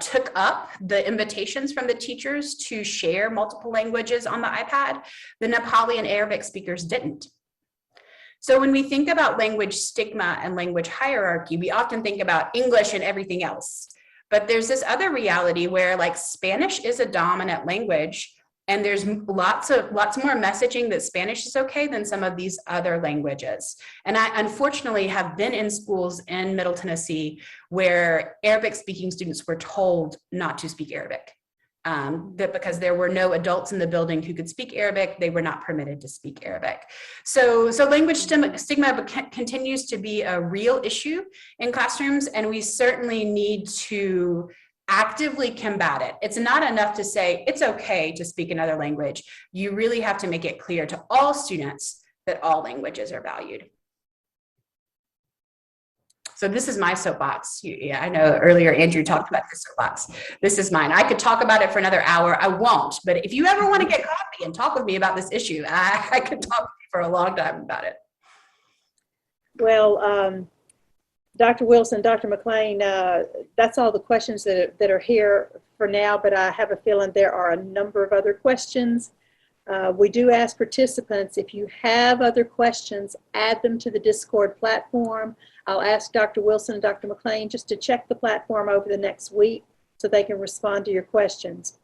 took up the invitations from the teachers to share multiple languages on the iPad. The Nepali and Arabic speakers didn't. So when we think about language stigma and language hierarchy, we often think about English and everything else. But there's this other reality where, like, Spanish is a dominant language, and there's lots more messaging that Spanish is okay than some of these other languages. And I unfortunately have been in schools in Middle Tennessee where Arabic speaking students were told not to speak Arabic. That because there were no adults in the building who could speak Arabic, they were not permitted to speak Arabic. So language stigma continues to be a real issue in classrooms, and we certainly need to actively combat it. It's not enough to say it's okay to speak another language. You really have to make it clear to all students that all languages are valued. So this is my soapbox. Yeah, I know earlier Andrew talked about the soapbox. This is mine. I could talk about it for another hour. I won't, but if you ever want to get coffee and talk with me about this issue, I could talk to you for a long time about it. Well, Dr. Wilson, Dr. McClain, that's all the questions that are here for now, but I have a feeling there are a number of other questions. We do ask participants, if you have other questions, add them to the Discord platform. I'll ask Dr. Wilson and Dr. McClain just to check the platform over the next week so they can respond to your questions.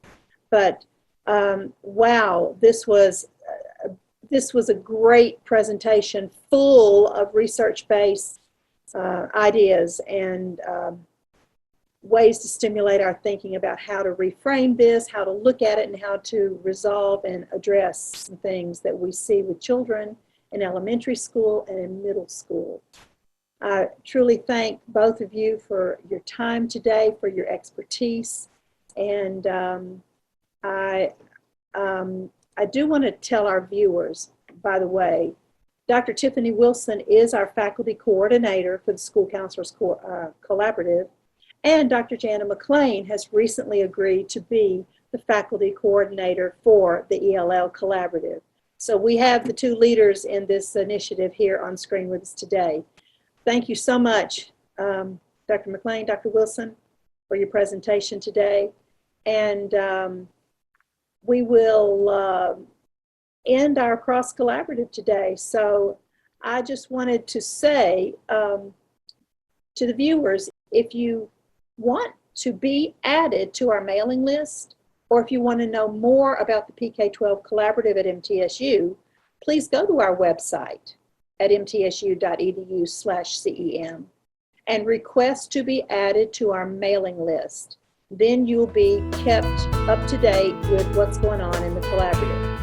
But wow, this was a great presentation full of research-based ideas and ways to stimulate our thinking about how to reframe this, how to look at it, and how to resolve and address some things that we see with children in elementary school and in middle school. I truly thank both of you for your time today, for your expertise, and I do want to tell our viewers, by the way, Dr. Tiffany Wilson is our faculty coordinator for the School Counselors Collaborative, and Dr. Jana McClain has recently agreed to be the faculty coordinator for the ELL Collaborative. So we have the two leaders in this initiative here on screen with us today. Thank you so much, Dr. McClain, Dr. Wilson, for your presentation today. And we will end our cross collaborative today. So I just wanted to say to the viewers, if you want to be added to our mailing list, or if you want to know more about the PK-12 Collaborative at MTSU, please go to our website at mtsu.edu/CEM and request to be added to our mailing list. Then you'll be kept up to date with what's going on in the collaborative.